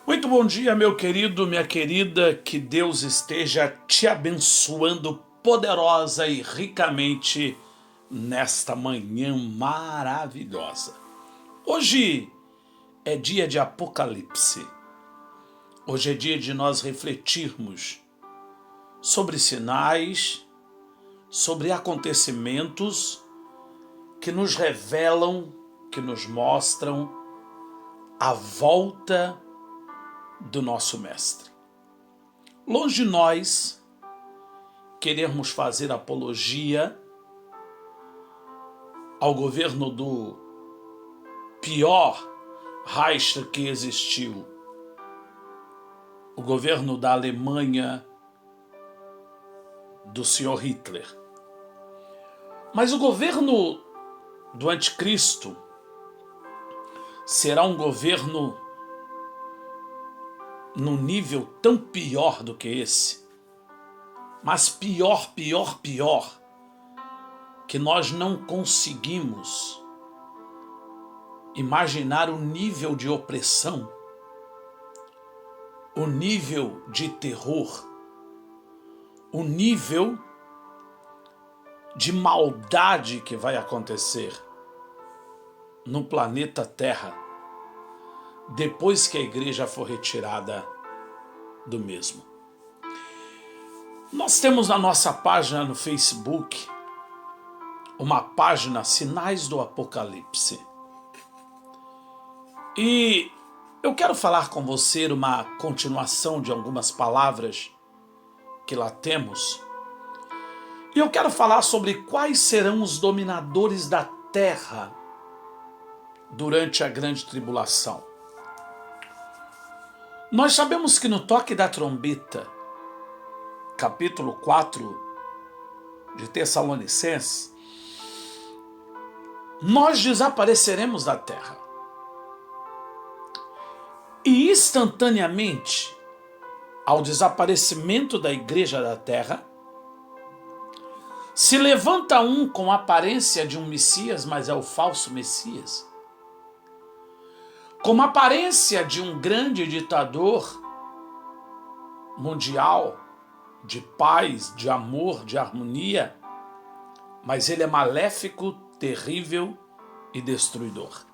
Muito bom dia, meu querido, minha querida, que Deus esteja te abençoando poderosa e ricamente nesta manhã maravilhosa. Hoje é dia de Apocalipse. Hoje é dia de nós refletirmos sobre sinais, sobre acontecimentos que nos revelam, que nos mostram a volta do nosso Mestre. Longe de nós querermos fazer apologia ao governo do pior Reich que existiu, o governo da Alemanha do Sr. Hitler. Mas o governo do Anticristo será um governo num nível tão pior do que esse, mas pior, que nós não conseguimos imaginar o nível de opressão, o nível de terror, o nível de maldade que vai acontecer no planeta Terra depois que a igreja for retirada do mesmo. Nós temos na nossa página no Facebook uma página Sinais do Apocalipse. E eu quero falar com você uma continuação de algumas palavras que lá temos. E eu quero falar sobre quais serão os dominadores da terra durante a grande tribulação. Nós sabemos que no toque da trombeta, capítulo 4 de Tessalonicenses, nós desapareceremos da terra. E instantaneamente, ao desaparecimento da igreja da terra, se levanta um com a aparência de um Messias, mas é o falso Messias, com a aparência de um grande ditador mundial, de paz, de amor, de harmonia, mas ele é maléfico, terrível e destruidor.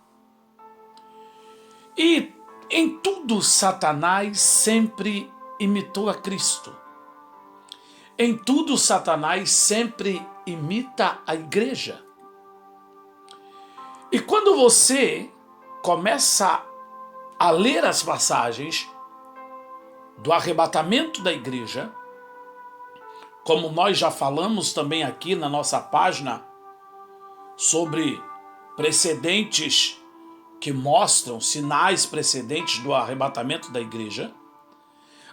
E em tudo Satanás sempre imitou a Cristo. Em tudo Satanás sempre imita a igreja. E quando você começa a ler as passagens do arrebatamento da igreja, como nós já falamos também aqui na nossa página, sobre precedentes que mostram sinais precedentes do arrebatamento da igreja,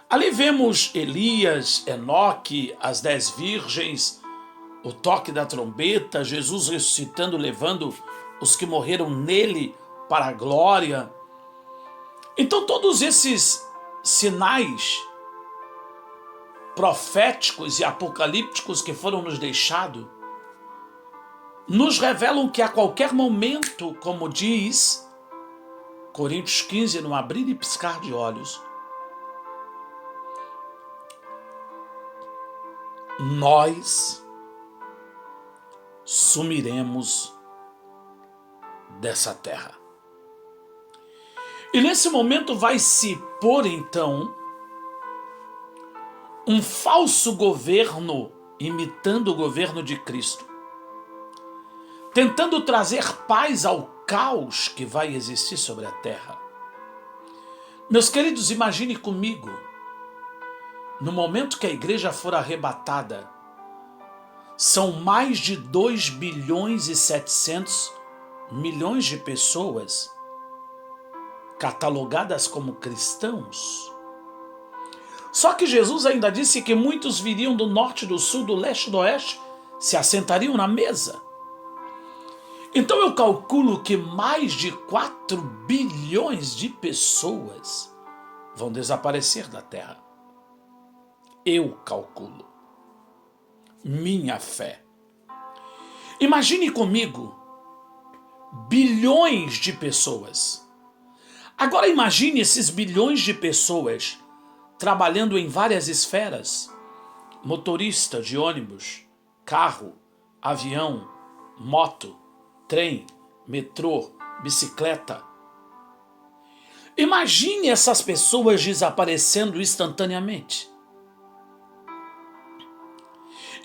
ali vemos Elias, Enoque, as 10 virgens, o toque da trombeta, Jesus ressuscitando, levando os que morreram nele para a glória. Então todos esses sinais proféticos e apocalípticos que foram nos deixados nos revelam que a qualquer momento, como diz Coríntios 15, no abrir e piscar de olhos, nós sumiremos dessa terra. E nesse momento vai se pôr então um falso governo imitando o governo de Cristo, tentando trazer paz ao caos que vai existir sobre a terra. Meus queridos, imagine comigo, no momento que a igreja for arrebatada, são mais de 2 bilhões e 700 milhões de pessoas catalogadas como cristãos. Só que Jesus ainda disse que muitos viriam do norte, do sul, do leste e do oeste, se assentariam na mesa. Então eu calculo que mais de 4 bilhões de pessoas vão desaparecer da terra. Eu calculo. Minha fé. Imagine comigo bilhões de pessoas. Agora imagine esses bilhões de pessoas trabalhando em várias esferas: motorista de ônibus, carro, avião, moto, trem, metrô, bicicleta. Imagine essas pessoas desaparecendo instantaneamente.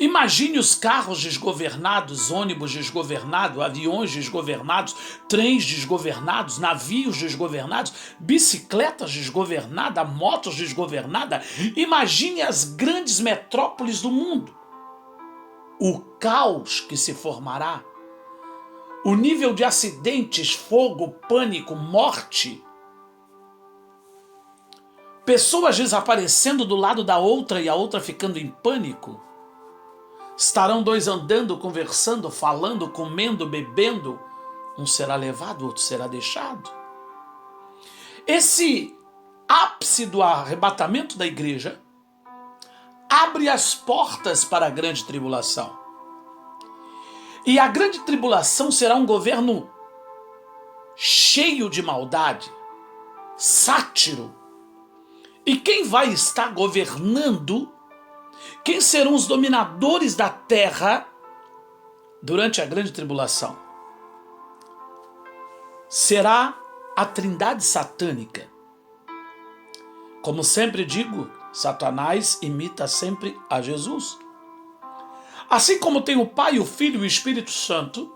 Imagine os carros desgovernados, ônibus desgovernados, aviões desgovernados, trens desgovernados, navios desgovernados, bicicletas desgovernadas, motos desgovernadas. Imagine as grandes metrópoles do mundo. O caos que se formará, o nível de acidentes, fogo, pânico, morte. Pessoas desaparecendo do lado da outra e a outra ficando em pânico. Estarão dois andando, conversando, falando, comendo, bebendo. Um será levado, o outro será deixado. Esse ápice do arrebatamento da igreja abre as portas para a grande tribulação. E a grande tribulação será um governo cheio de maldade, sátiro. E quem vai estar governando? Quem serão os dominadores da terra durante a grande tribulação? Será a trindade satânica. Como sempre digo, Satanás imita sempre a Jesus. Assim como tem o Pai, o Filho e o Espírito Santo,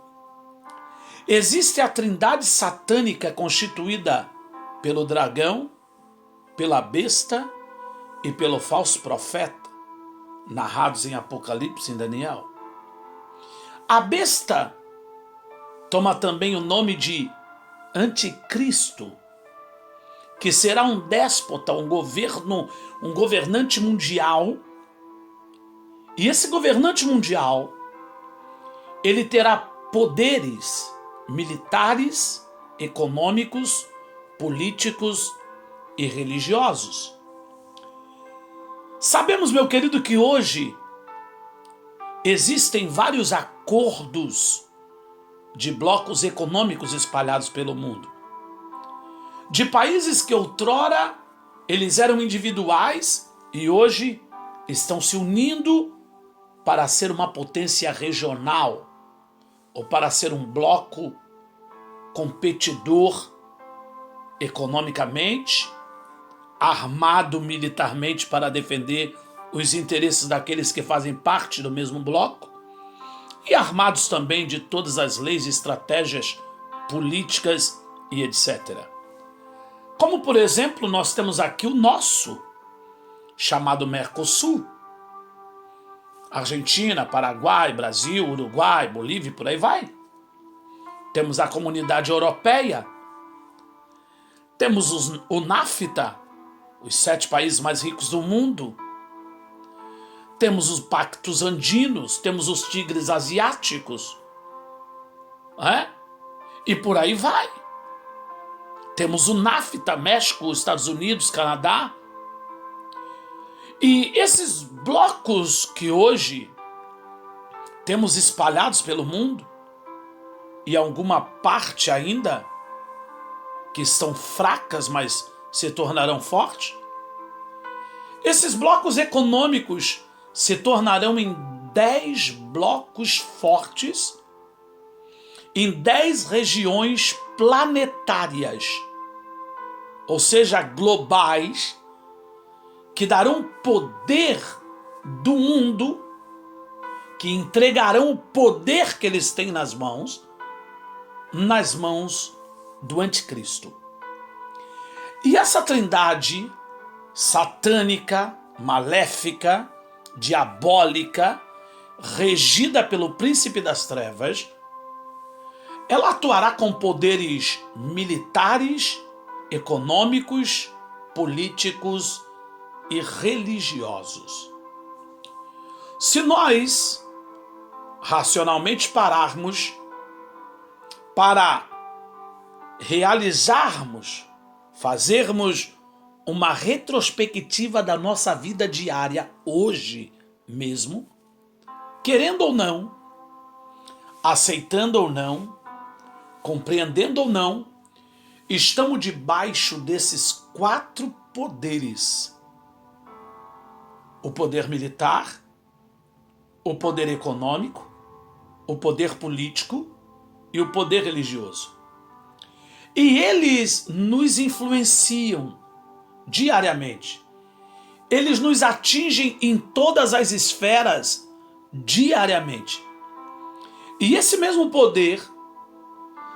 existe a trindade satânica constituída pelo dragão, pela besta e pelo falso profeta, narrados em Apocalipse e em Daniel. A besta toma também o nome de Anticristo, que será um déspota, um governante mundial. E esse governante mundial, ele terá poderes militares, econômicos, políticos e religiosos. Sabemos, meu querido, que hoje existem vários acordos de blocos econômicos espalhados pelo mundo. De países que outrora eles eram individuais e hoje estão se unindo para ser uma potência regional ou para ser um bloco competidor economicamente, armado militarmente para defender os interesses daqueles que fazem parte do mesmo bloco e armados também de todas as leis, estratégias políticas e etc. Como, por exemplo, nós temos aqui o nosso, chamado Mercosul. Argentina, Paraguai, Brasil, Uruguai, Bolívia e por aí vai. Temos a Comunidade Europeia. Temos o NAFTA, os 7 países mais ricos do mundo. Temos os pactos andinos, temos os tigres asiáticos. E por aí vai. Temos o NAFTA, México, Estados Unidos, Canadá. E esses blocos que hoje temos espalhados pelo mundo, e alguma parte ainda que estão fracas, mas se tornarão fortes, esses blocos econômicos se tornarão em 10 blocos fortes, em 10 regiões planetárias, ou seja, globais, que darão poder do mundo, que entregarão o poder que eles têm nas mãos do anticristo. E essa trindade satânica, maléfica, diabólica, regida pelo príncipe das trevas, ela atuará com poderes militares, econômicos, políticos e religiosos. Se nós racionalmente pararmos para realizarmos, fazermos uma retrospectiva da nossa vida diária hoje mesmo, querendo ou não, aceitando ou não, compreendendo ou não, estamos debaixo desses 4 poderes: o poder militar, o poder econômico, o poder político e o poder religioso. E eles nos influenciam diariamente. Eles nos atingem em todas as esferas diariamente. E esse mesmo poder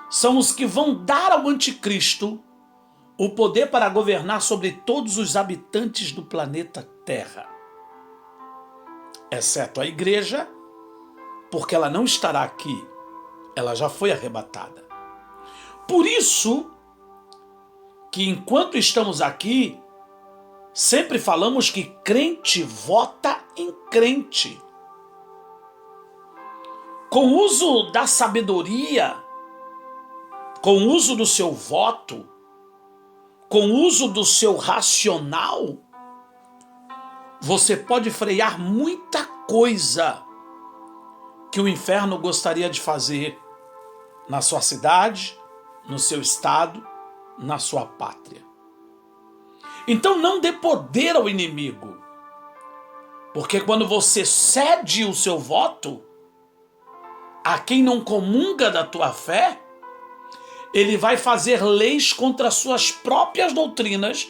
são os que vão dar ao anticristo o poder para governar sobre todos os habitantes do planeta Terra. Exceto a igreja, porque ela não estará aqui. Ela já foi arrebatada. Por isso que enquanto estamos aqui, sempre falamos que crente vota em crente. Com o uso da sabedoria, com o uso do seu voto, com o uso do seu racional, você pode frear muita coisa que o inferno gostaria de fazer na sua cidade, no seu estado, na sua pátria. Então não dê poder ao inimigo, porque quando você cede o seu voto a quem não comunga da tua fé, ele vai fazer leis contra as suas próprias doutrinas,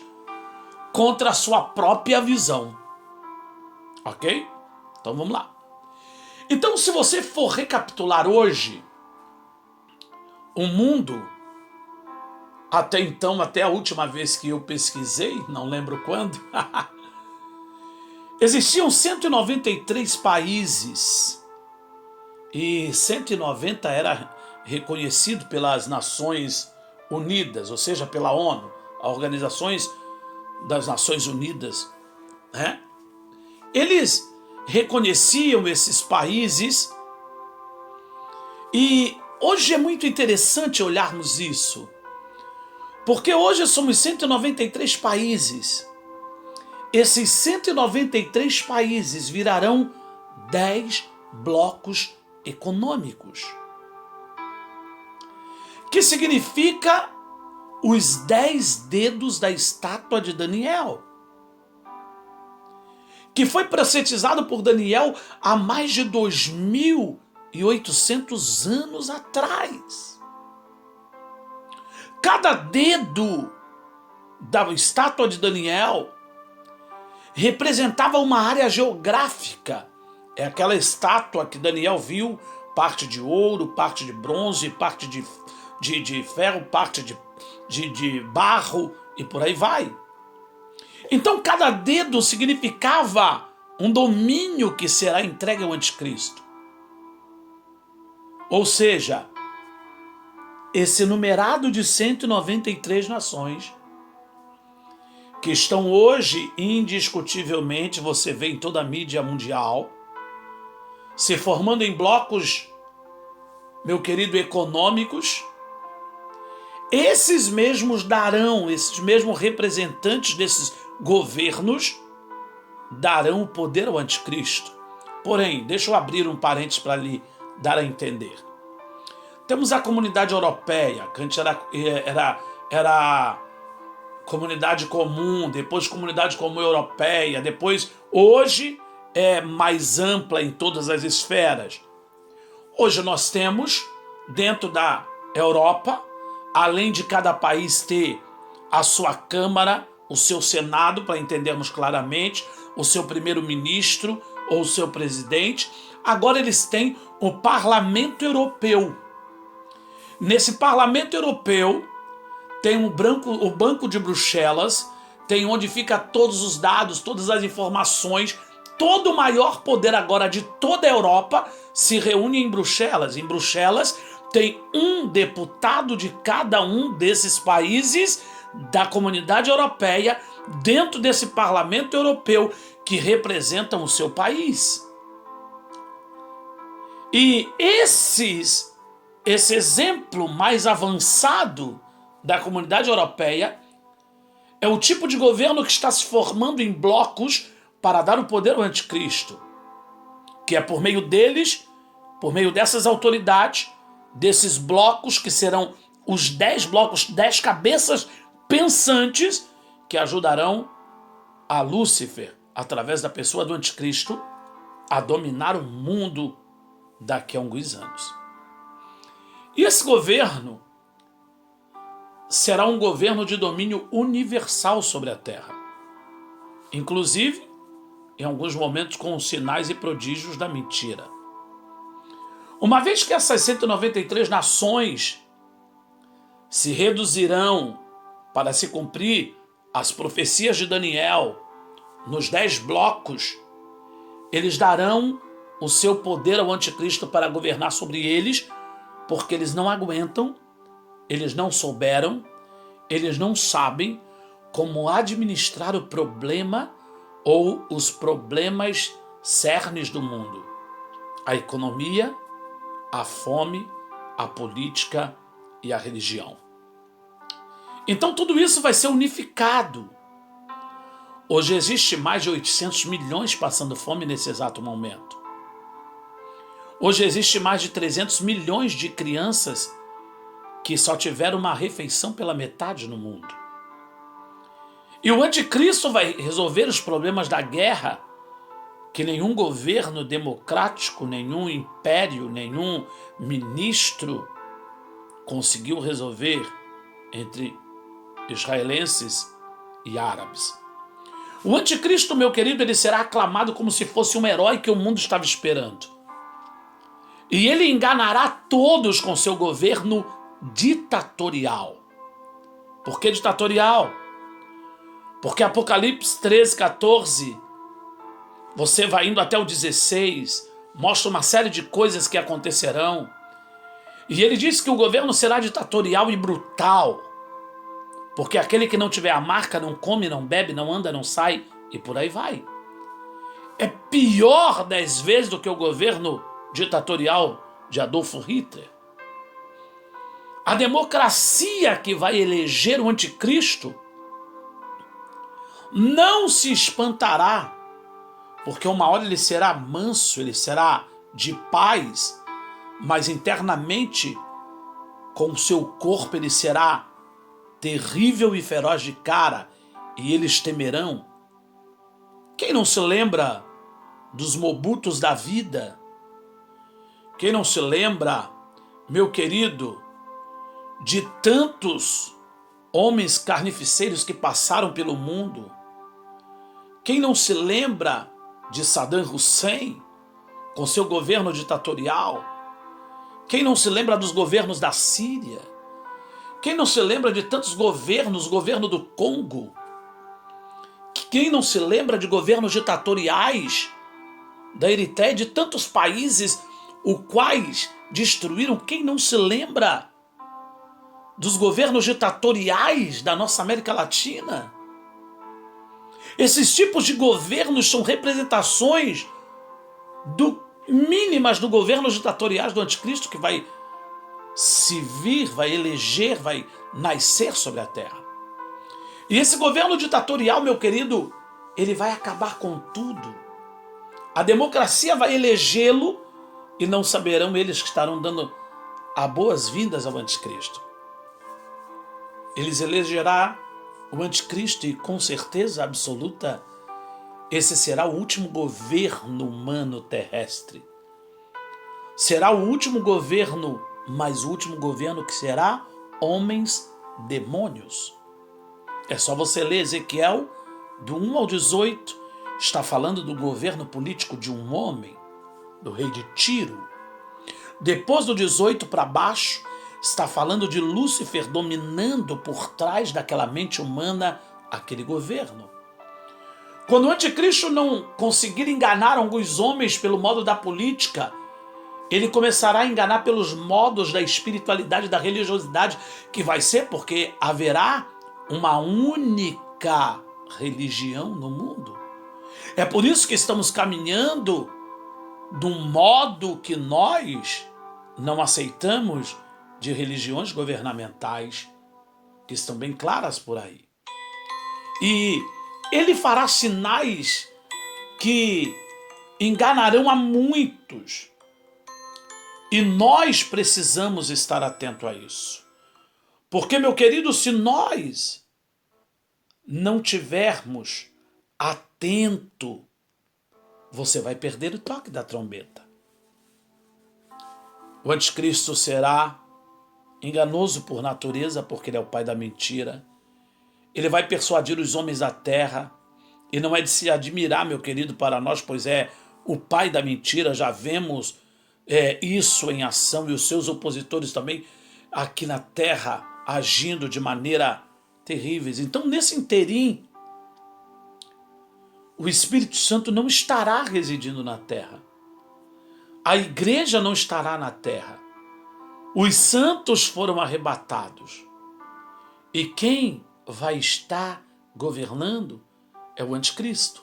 contra a sua própria visão. Ok? Então vamos lá. Então, se você for recapitular hoje, o mundo, até então, até a última vez que eu pesquisei, não lembro quando, existiam 193 países e 190 era reconhecido pelas Nações Unidas, ou seja, pela ONU, a Organizações das Nações Unidas, né? Eles reconheciam esses países e hoje é muito interessante olharmos isso, porque hoje somos 193 países. Esses 193 países virarão 10 blocos econômicos, que significa os 10 dedos da estátua de Daniel, que foi profetizado por Daniel há mais de 2.800 anos atrás. Cada dedo da estátua de Daniel representava uma área geográfica. É aquela estátua que Daniel viu, parte de ouro, parte de bronze, parte de ferro, parte de barro e por aí vai. Então cada dedo significava um domínio que será entregue ao anticristo. Ou seja, esse numerado de 193 nações, que estão hoje indiscutivelmente, você vê em toda a mídia mundial, se formando em blocos, meu querido, econômicos, esses mesmos representantes desses governos darão o poder ao anticristo. Porém, deixa eu abrir um parênteses para lhe dar a entender. Temos a comunidade europeia, que antes era comunidade comum, depois comunidade comum europeia, depois, hoje, é mais ampla em todas as esferas. Hoje nós temos, dentro da Europa, além de cada país ter a sua Câmara, o seu Senado, para entendermos claramente, o seu primeiro-ministro ou o seu presidente, agora eles têm o Parlamento Europeu. Nesse Parlamento Europeu tem o Banco de Bruxelas, tem onde fica todos os dados, todas as informações, todo o maior poder agora de toda a Europa se reúne em Bruxelas. Em Bruxelas tem um deputado de cada um desses países da comunidade europeia dentro desse Parlamento Europeu que representam o seu país. E esse exemplo mais avançado da comunidade europeia é o tipo de governo que está se formando em blocos para dar o poder ao anticristo, que é por meio deles, por meio dessas autoridades, desses blocos que serão os 10 blocos, 10 cabeças pensantes que ajudarão a Lúcifer, através da pessoa do anticristo, a dominar o mundo daqui a alguns anos. E esse governo será um governo de domínio universal sobre a Terra, inclusive, em alguns momentos, com os sinais e prodígios da mentira. Uma vez que essas 193 nações se reduzirão para se cumprir as profecias de Daniel nos 10 blocos, eles darão o seu poder ao anticristo para governar sobre eles, porque eles não aguentam, eles não souberam, eles não sabem como administrar o problema ou os problemas cernes do mundo: a economia, a fome, a política e a religião. Então tudo isso vai ser unificado. Hoje existe mais de 800 milhões passando fome nesse exato momento. Hoje existe mais de 300 milhões de crianças que só tiveram uma refeição pela metade no mundo. E o anticristo vai resolver os problemas da guerra que nenhum governo democrático, nenhum império, nenhum ministro conseguiu resolver entre israelenses e árabes. O anticristo, meu querido, ele será aclamado como se fosse um herói que o mundo estava esperando. E ele enganará todos com seu governo ditatorial. Por que ditatorial? Porque Apocalipse 13, 14, você vai indo até o 16, mostra uma série de coisas que acontecerão. E ele diz que o governo será ditatorial e brutal. Porque aquele que não tiver a marca não come, não bebe, não anda, não sai, e por aí vai. É pior 10 vezes do que o governo ditatorial de Adolf Hitler. A democracia que vai eleger o anticristo não se espantará, porque uma hora ele será manso, ele será de paz, mas internamente, com o seu corpo, ele será terrível e feroz de cara, e eles temerão. Quem não se lembra dos Mobutus da vida? Quem não se lembra, meu querido, de tantos homens carnificeiros que passaram pelo mundo? Quem não se lembra de Saddam Hussein, com seu governo ditatorial? Quem não se lembra dos governos da Síria? Quem não se lembra de tantos governos, o governo do Congo? Quem não se lembra de governos ditatoriais da Eritreia, de tantos países os quais destruíram? Quem não se lembra dos governos ditatoriais da nossa América Latina? Esses tipos de governos são representações mínimas do governo ditatoriais do anticristo que vai se vir, vai eleger, vai nascer sobre a terra. E esse governo ditatorial, meu querido, ele vai acabar com tudo. A democracia vai elegê-lo e não saberão eles que estarão dando as boas-vindas ao anticristo. Eles elegerá o anticristo e, com certeza absoluta, esse será o último governo humano terrestre. Será o último governo, mas o último governo que será homens demônios. É só você ler Ezequiel, do 1 ao 18, está falando do governo político de um homem, do rei de Tiro. Depois do 18 para baixo, está falando de Lúcifer dominando por trás daquela mente humana aquele governo. Quando o anticristo não conseguir enganar alguns homens pelo modo da política, ele começará a enganar pelos modos da espiritualidade, da religiosidade, que vai ser porque haverá uma única religião no mundo. É por isso que estamos caminhando de um modo que nós não aceitamos de religiões governamentais, que estão bem claras por aí. E ele fará sinais que enganarão a muitos. E nós precisamos estar atento a isso. Porque, meu querido, se nós não tivermos atento, você vai perder o toque da trombeta. O anticristo será enganoso por natureza, porque ele é o pai da mentira. Ele vai persuadir os homens da terra. E não é de se admirar, meu querido, para nós, pois é o pai da mentira. Já vemos isso em ação, e os seus opositores também aqui na terra agindo de maneira terríveis. Então, nesse interim, o Espírito Santo não estará residindo na terra. A igreja não estará na terra. Os santos foram arrebatados. E quem vai estar governando é o anticristo.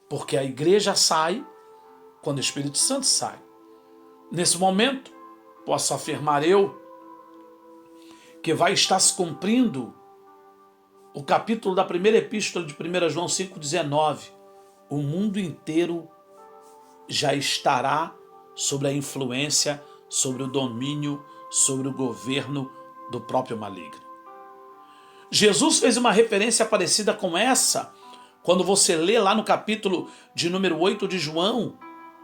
Porque a igreja sai quando o Espírito Santo sai. Nesse momento, posso afirmar eu que vai estar se cumprindo o capítulo da primeira epístola de 1 João 5,19. O mundo inteiro já estará sobre a influência, sobre o domínio, sobre o governo do próprio maligno. Jesus fez uma referência parecida com essa, quando você lê lá no capítulo de número 8 de João,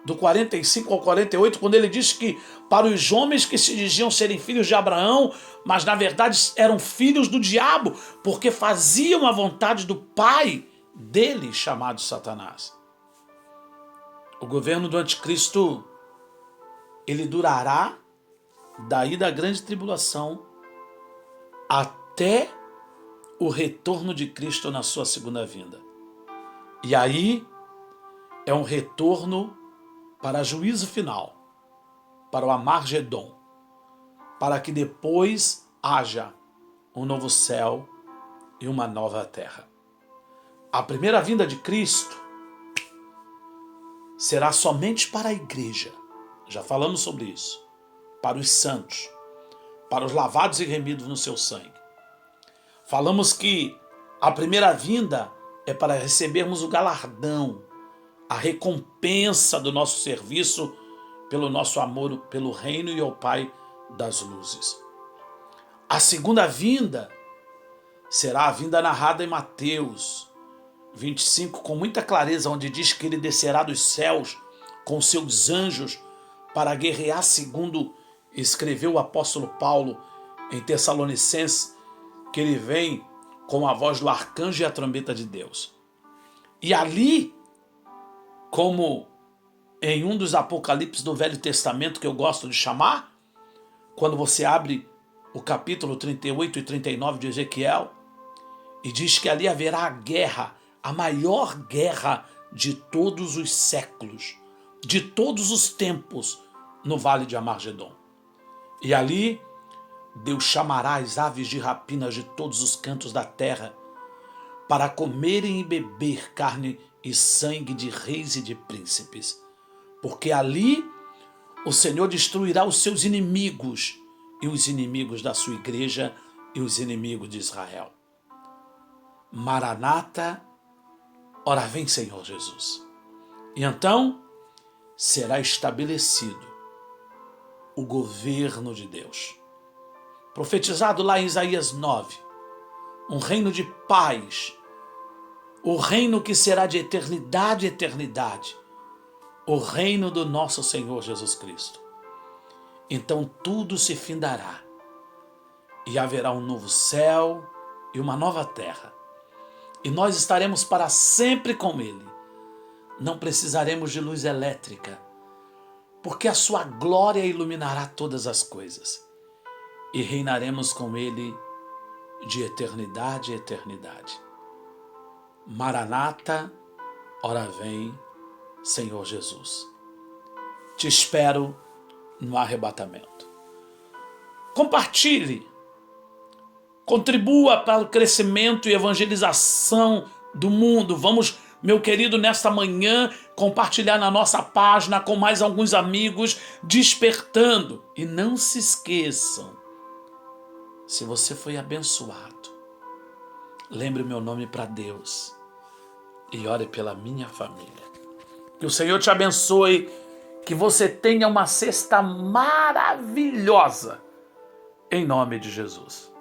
do 45 ao 48, quando ele diz que para os homens que se diziam serem filhos de Abraão, mas na verdade eram filhos do diabo, porque faziam a vontade do pai dele, chamado Satanás. O governo do anticristo, ele durará daí da grande tribulação até o retorno de Cristo na sua segunda vinda. E aí é um retorno para juízo final, para o Amargedon, para que depois haja um novo céu e uma nova terra. A primeira vinda de Cristo será somente para a igreja. Já falamos sobre isso. Para os santos, para os lavados e remidos no seu sangue. Falamos que a primeira vinda é para recebermos o galardão, a recompensa do nosso serviço pelo nosso amor pelo reino e ao Pai das luzes. A segunda vinda será a vinda narrada em Mateus 25, com muita clareza, onde diz que ele descerá dos céus com seus anjos para guerrear, segundo escreveu o apóstolo Paulo em Tessalonicenses, que ele vem com a voz do arcanjo e a trombeta de Deus. E ali, como em um dos apocalipses do Velho Testamento, que eu gosto de chamar, quando você abre o capítulo 38 e 39 de Ezequiel, e diz que ali haverá a guerra, a maior guerra de todos os séculos, de todos os tempos, no Vale de Amargedon. E ali Deus chamará as aves de rapinas de todos os cantos da terra para comerem e beber carne e sangue de reis e de príncipes. Porque ali o Senhor destruirá os seus inimigos e os inimigos da sua igreja e os inimigos de Israel. Maranata, ora vem, Senhor Jesus. E então será estabelecido o governo de Deus. Profetizado lá em Isaías 9, um reino de paz, o reino que será de eternidade e eternidade, o reino do nosso Senhor Jesus Cristo. Então tudo se findará e haverá um novo céu e uma nova terra. E nós estaremos para sempre com Ele. Não precisaremos de luz elétrica, porque a sua glória iluminará todas as coisas. E reinaremos com Ele de eternidade a eternidade. Maranata, ora vem, Senhor Jesus. Te espero no arrebatamento. Compartilhe, contribua para o crescimento e evangelização do mundo. Vamos, meu querido, nesta manhã, compartilhar na nossa página com mais alguns amigos, despertando. E não se esqueçam, se você foi abençoado, lembre o meu nome para Deus e ore pela minha família. Que o Senhor te abençoe, que você tenha uma sexta maravilhosa, em nome de Jesus.